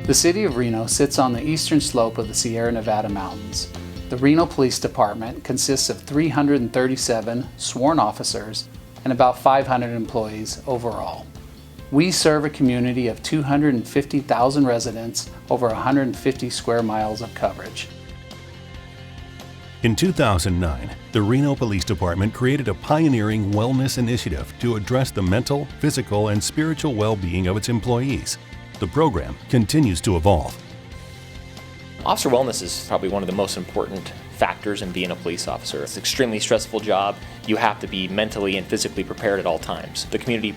The city of Reno sits on the eastern slope of the Sierra Nevada mountains. The Reno Police Department consists of 337 sworn officers and about 500 employees overall. We serve a community of 250,000 residents over 150 square miles of coverage. In 2009, the Reno Police Department created a pioneering wellness initiative to address the mental, physical, and spiritual well-being of its employees. The program continues to evolve. Officer wellness is probably one of the most important factors in being a police officer. It's an extremely stressful job. You have to be mentally and physically prepared at all times. The community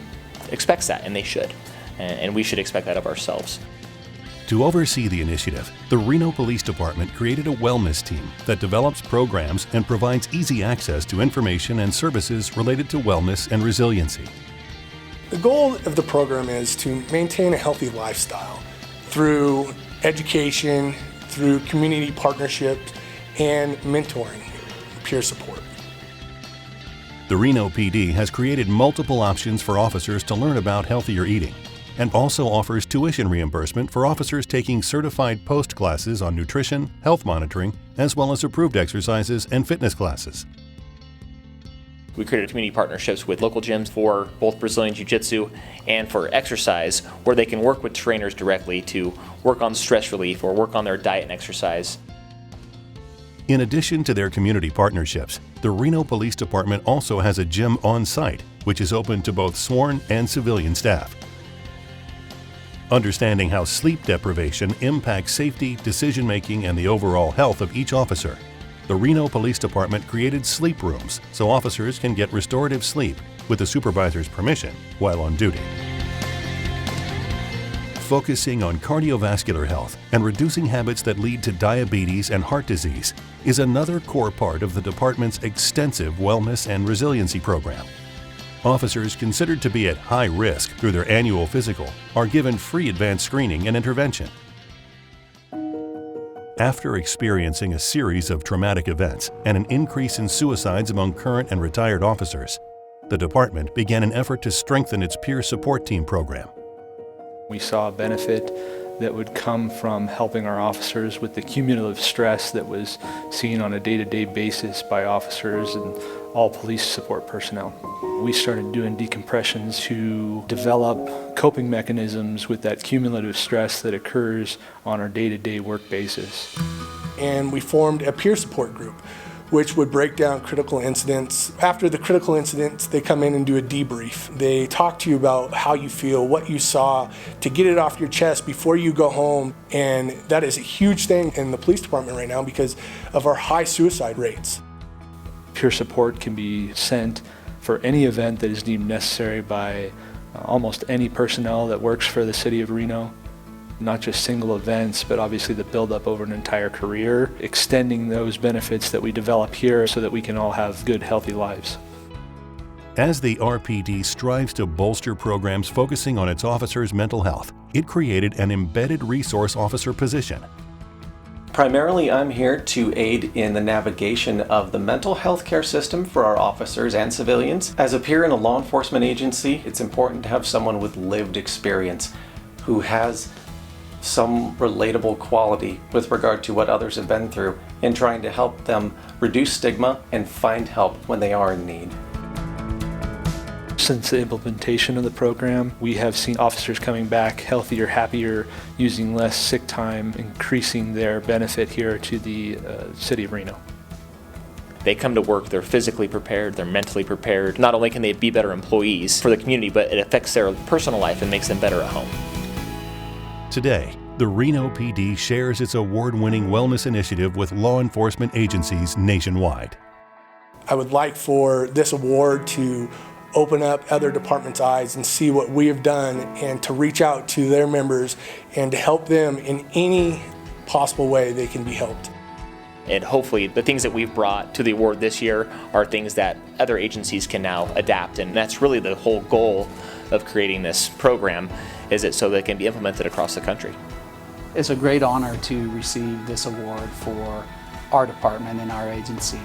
expects that, and they should. And we should expect that of ourselves. To oversee the initiative, the Reno Police Department created a wellness team that develops programs and provides easy access to information and services related to wellness and resiliency. The goal of the program is to maintain a healthy lifestyle through education, through community partnerships, and mentoring, peer support. The Reno PD has created multiple options for officers to learn about healthier eating and also offers tuition reimbursement for officers taking certified post classes on nutrition, health monitoring, as well as approved exercises and fitness classes. We created community partnerships with local gyms for both Brazilian Jiu-Jitsu and for exercise, where they can work with trainers directly to work on stress relief or work on their diet and exercise. In addition to their community partnerships, the Reno Police Department also has a gym on site, which is open to both sworn and civilian staff. Understanding how sleep deprivation impacts safety, decision-making, and the overall health of each officer, the Reno Police Department created sleep rooms so officers can get restorative sleep with the supervisor's permission while on duty. Focusing on cardiovascular health and reducing habits that lead to diabetes and heart disease is another core part of the department's extensive wellness and resiliency program. Officers considered to be at high risk through their annual physical are given free advanced screening and intervention. After experiencing a series of traumatic events and an increase in suicides among current and retired officers, the department began an effort to strengthen its peer support team program. We saw a benefit that would come from helping our officers with the cumulative stress that was seen on a day-to-day basis by officers and all police support personnel. We started doing decompressions to develop coping mechanisms with that cumulative stress that occurs on our day-to-day work basis. And we formed a peer support group, which would break down critical incidents. After the critical incidents, they come in and do a debrief. They talk to you about how you feel, what you saw, to get it off your chest before you go home. And that is a huge thing in the police department right now because of our high suicide rates. Peer support can be sent for any event that is deemed necessary by almost any personnel that works for the city of Reno. Not just single events, but obviously the buildup over an entire career, extending those benefits that we develop here so that we can all have good, healthy lives. As the RPD strives to bolster programs focusing on its officers' mental health, it created an embedded resource officer position. Primarily, I'm here to aid in the navigation of the mental health care system for our officers and civilians. As a peer in a law enforcement agency, it's important to have someone with lived experience who has some relatable quality with regard to what others have been through in trying to help them reduce stigma and find help when they are in need. Since the implementation of the program, we have seen officers coming back healthier, happier, using less sick time, increasing their benefit here to the city of Reno. They come to work, they're physically prepared, they're mentally prepared. Not only can they be better employees for the community, but it affects their personal life and makes them better at home. Today, the Reno PD shares its award-winning wellness initiative with law enforcement agencies nationwide. I would like for this award to open up other departments' eyes and see what we have done and to reach out to their members and to help them in any possible way they can be helped. And hopefully the things that we've brought to the award this year are things that other agencies can now adapt, and that's really the whole goal of creating this program, is it so that it can be implemented across the country. It's a great honor to receive this award for our department and our agency.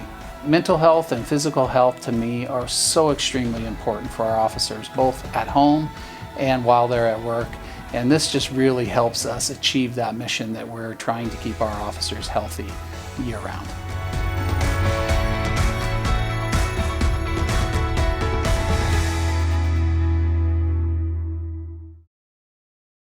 Mental health and physical health to me are so extremely important for our officers, both at home and while they're at work. And this just really helps us achieve that mission that we're trying to keep our officers healthy year-round.